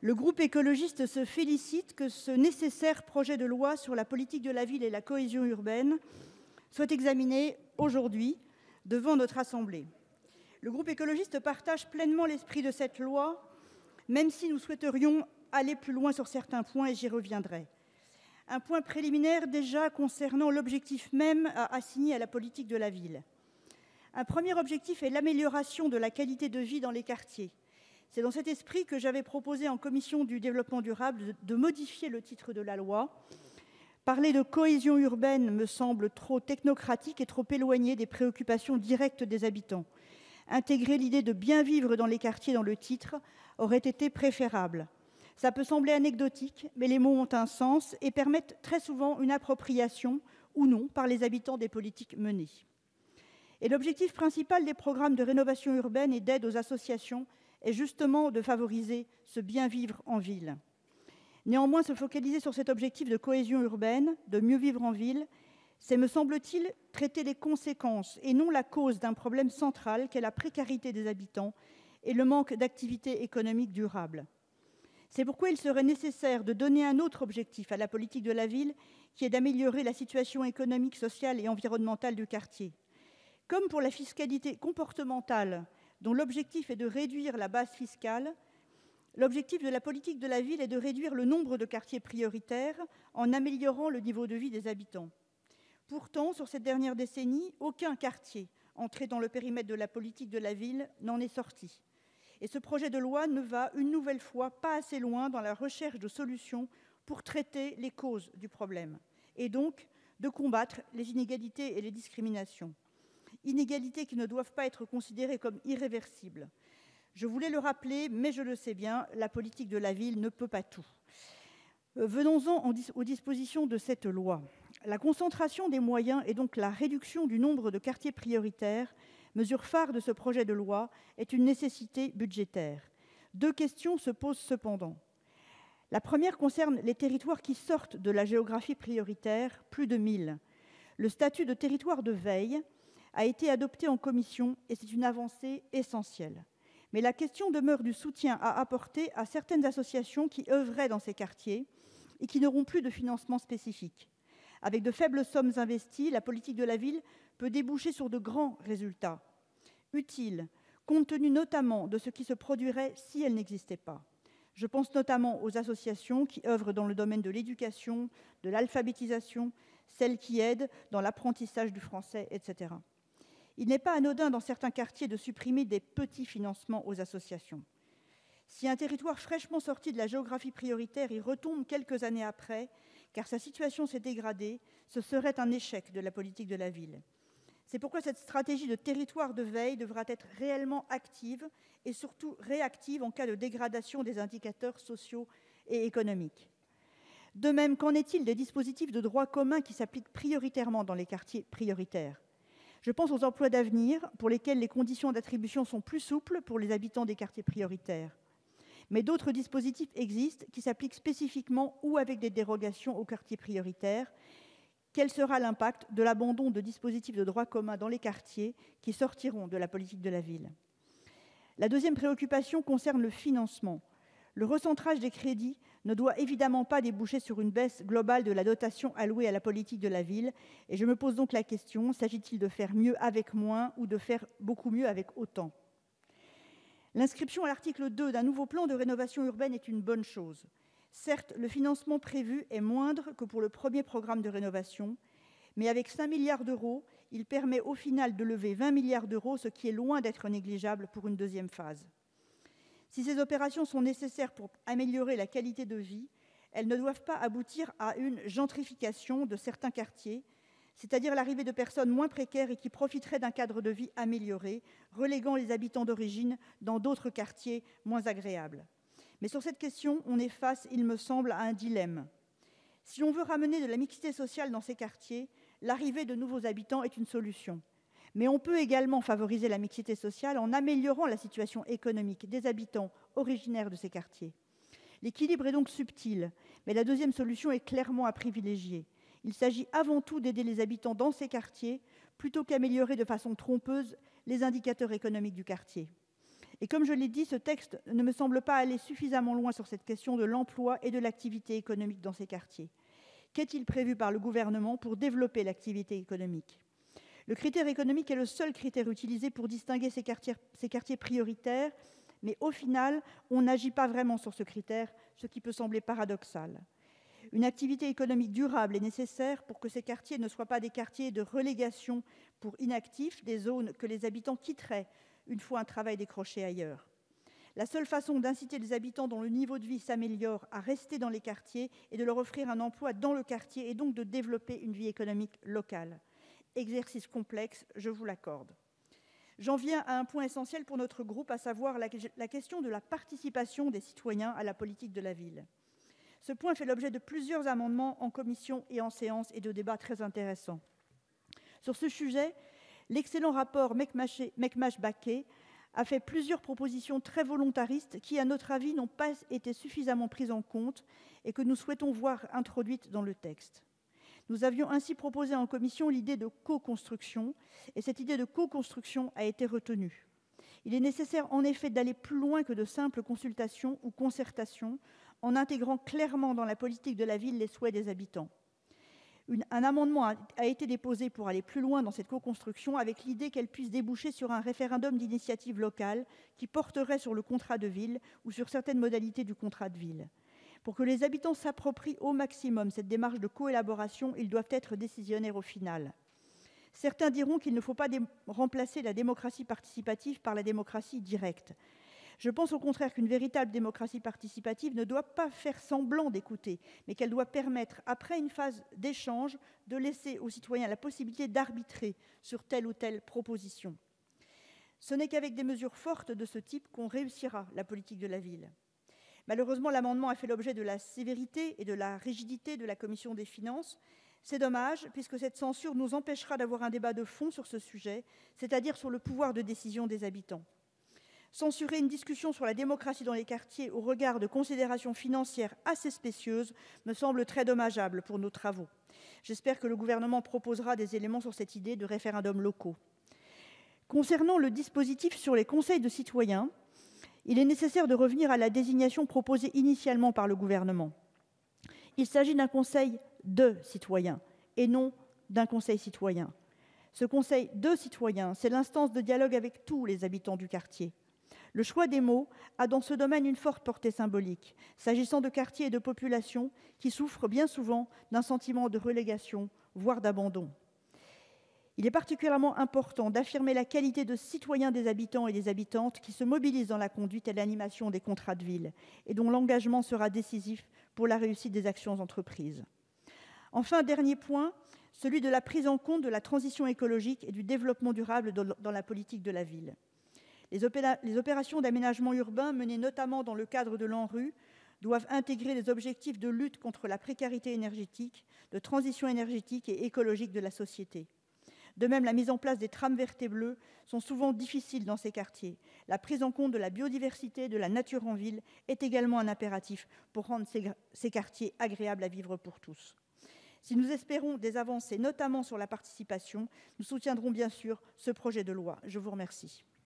Le groupe écologiste se félicite que ce nécessaire projet de loi sur la politique de la ville et la cohésion urbaine soit examiné aujourd'hui devant notre Assemblée. Le groupe écologiste partage pleinement l'esprit de cette loi, même si nous souhaiterions aller plus loin sur certains points, et j'y reviendrai. Un point préliminaire déjà concernant l'objectif même à assigner à la politique de la ville. Un premier objectif est l'amélioration de la qualité de vie dans les quartiers. C'est dans cet esprit que j'avais proposé en commission du développement durable de modifier le titre de la loi. Parler de cohésion urbaine me semble trop technocratique et trop éloigné des préoccupations directes des habitants. Intégrer l'idée de bien vivre dans les quartiers dans le titre aurait été préférable. Ça peut sembler anecdotique, mais les mots ont un sens et permettent très souvent une appropriation, ou non, par les habitants des politiques menées. Et l'objectif principal des programmes de rénovation urbaine et d'aide aux associations est justement de favoriser ce bien vivre en ville. Néanmoins, se focaliser sur cet objectif de cohésion urbaine, de mieux vivre en ville, c'est, me semble-t-il, traiter les conséquences et non la cause d'un problème central qu'est la précarité des habitants et le manque d'activité économique durable. C'est pourquoi il serait nécessaire de donner un autre objectif à la politique de la ville, qui est d'améliorer la situation économique, sociale et environnementale du quartier. Comme pour la fiscalité comportementale, dont l'objectif est de réduire la base fiscale, l'objectif de la politique de la ville est de réduire le nombre de quartiers prioritaires en améliorant le niveau de vie des habitants. Pourtant, sur cette dernière décennie, aucun quartier entré dans le périmètre de la politique de la ville n'en est sorti. Et ce projet de loi ne va, une nouvelle fois, pas assez loin dans la recherche de solutions pour traiter les causes du problème, et donc de combattre les inégalités et les discriminations. Inégalités qui ne doivent pas être considérées comme irréversibles. Je voulais le rappeler, mais je le sais bien, la politique de la ville ne peut pas tout. Venons-en aux dispositions de cette loi. La concentration des moyens et donc la réduction du nombre de quartiers prioritaires, mesure phare de ce projet de loi, est une nécessité budgétaire. Deux questions se posent cependant. La première concerne les territoires qui sortent de la géographie prioritaire, plus de 1000. Le statut de territoire de veille a été adopté en commission et c'est une avancée essentielle. Mais la question demeure du soutien à apporter à certaines associations qui œuvraient dans ces quartiers et qui n'auront plus de financement spécifique. Avec de faibles sommes investies, la politique de la ville peut déboucher sur de grands résultats, utiles, compte tenu notamment de ce qui se produirait si elle n'existait pas. Je pense notamment aux associations qui œuvrent dans le domaine de l'éducation, de l'alphabétisation, celles qui aident dans l'apprentissage du français, etc. Il n'est pas anodin dans certains quartiers de supprimer des petits financements aux associations. Si un territoire fraîchement sorti de la géographie prioritaire y retombe quelques années après, car sa situation s'est dégradée, ce serait un échec de la politique de la ville. C'est pourquoi cette stratégie de territoire de veille devra être réellement active et surtout réactive en cas de dégradation des indicateurs sociaux et économiques. De même, qu'en est-il des dispositifs de droit commun qui s'appliquent prioritairement dans les quartiers prioritaires ? Je pense aux emplois d'avenir, pour lesquels les conditions d'attribution sont plus souples pour les habitants des quartiers prioritaires. Mais d'autres dispositifs existent qui s'appliquent spécifiquement ou avec des dérogations aux quartiers prioritaires. Quel sera l'impact de l'abandon de dispositifs de droit commun dans les quartiers qui sortiront de la politique de la ville ? La deuxième préoccupation concerne le financement. Le recentrage des crédits ne doit évidemment pas déboucher sur une baisse globale de la dotation allouée à la politique de la ville. Et je me pose donc la question, s'agit-il de faire mieux avec moins ou de faire beaucoup mieux avec autant ? L'inscription à l'article 2 d'un nouveau plan de rénovation urbaine est une bonne chose. Certes, le financement prévu est moindre que pour le premier programme de rénovation, mais avec 5 milliards d'euros, il permet au final de lever 20 milliards d'euros, ce qui est loin d'être négligeable pour une deuxième phase. Si ces opérations sont nécessaires pour améliorer la qualité de vie, elles ne doivent pas aboutir à une gentrification de certains quartiers, c'est-à-dire l'arrivée de personnes moins précaires et qui profiteraient d'un cadre de vie amélioré, reléguant les habitants d'origine dans d'autres quartiers moins agréables. Mais sur cette question, on est face, il me semble, à un dilemme. Si l'on veut ramener de la mixité sociale dans ces quartiers, l'arrivée de nouveaux habitants est une solution. Mais on peut également favoriser la mixité sociale en améliorant la situation économique des habitants originaires de ces quartiers. L'équilibre est donc subtil, mais la deuxième solution est clairement à privilégier. Il s'agit avant tout d'aider les habitants dans ces quartiers, plutôt qu'améliorer de façon trompeuse les indicateurs économiques du quartier. Et comme je l'ai dit, ce texte ne me semble pas aller suffisamment loin sur cette question de l'emploi et de l'activité économique dans ces quartiers. Qu'est-il prévu par le gouvernement pour développer l'activité économique ? Le critère économique est le seul critère utilisé pour distinguer ces quartiers prioritaires, mais au final, on n'agit pas vraiment sur ce critère, ce qui peut sembler paradoxal. Une activité économique durable est nécessaire pour que ces quartiers ne soient pas des quartiers de relégation pour inactifs, des zones que les habitants quitteraient une fois un travail décroché ailleurs. La seule façon d'inciter les habitants dont le niveau de vie s'améliore à rester dans les quartiers est de leur offrir un emploi dans le quartier et donc de développer une vie économique locale. Exercice complexe, je vous l'accorde. J'en viens à un point essentiel pour notre groupe, à savoir la question de la participation des citoyens à la politique de la ville. Ce point fait l'objet de plusieurs amendements en commission et en séance et de débats très intéressants. Sur ce sujet, l'excellent rapport Mekmash-Baquet a fait plusieurs propositions très volontaristes qui, à notre avis, n'ont pas été suffisamment prises en compte et que nous souhaitons voir introduites dans le texte. Nous avions ainsi proposé en commission l'idée de co-construction, et cette idée de co-construction a été retenue. Il est nécessaire en effet d'aller plus loin que de simples consultations ou concertations, en intégrant clairement dans la politique de la ville les souhaits des habitants. Un amendement a été déposé pour aller plus loin dans cette co-construction, avec l'idée qu'elle puisse déboucher sur un référendum d'initiative locale qui porterait sur le contrat de ville ou sur certaines modalités du contrat de ville. Pour que les habitants s'approprient au maximum cette démarche de coélaboration, ils doivent être décisionnaires au final. Certains diront qu'il ne faut pas remplacer la démocratie participative par la démocratie directe. Je pense au contraire qu'une véritable démocratie participative ne doit pas faire semblant d'écouter, mais qu'elle doit permettre, après une phase d'échange, de laisser aux citoyens la possibilité d'arbitrer sur telle ou telle proposition. Ce n'est qu'avec des mesures fortes de ce type qu'on réussira la politique de la ville. Malheureusement, l'amendement a fait l'objet de la sévérité et de la rigidité de la Commission des finances. C'est dommage, puisque cette censure nous empêchera d'avoir un débat de fond sur ce sujet, c'est-à-dire sur le pouvoir de décision des habitants. Censurer une discussion sur la démocratie dans les quartiers au regard de considérations financières assez spécieuses me semble très dommageable pour nos travaux. J'espère que le gouvernement proposera des éléments sur cette idée de référendums locaux. Concernant le dispositif sur les conseils de citoyens, il est nécessaire de revenir à la désignation proposée initialement par le gouvernement. Il s'agit d'un conseil de citoyens et non d'un conseil citoyen. Ce conseil de citoyens, c'est l'instance de dialogue avec tous les habitants du quartier. Le choix des mots a dans ce domaine une forte portée symbolique, s'agissant de quartiers et de populations qui souffrent bien souvent d'un sentiment de relégation, voire d'abandon. Il est particulièrement important d'affirmer la qualité de citoyens des habitants et des habitantes qui se mobilisent dans la conduite et l'animation des contrats de ville et dont l'engagement sera décisif pour la réussite des actions entreprises. Enfin, dernier point, celui de la prise en compte de la transition écologique et du développement durable dans la politique de la ville. Les opérations d'aménagement urbain menées notamment dans le cadre de l'ANRU doivent intégrer les objectifs de lutte contre la précarité énergétique, de transition énergétique et écologique de la société. De même, la mise en place des trams vertes et bleues sont souvent difficiles dans ces quartiers. La prise en compte de la biodiversité, de la nature en ville est également un impératif pour rendre ces quartiers agréables à vivre pour tous. Si nous espérons des avancées, notamment sur la participation, nous soutiendrons bien sûr ce projet de loi. Je vous remercie.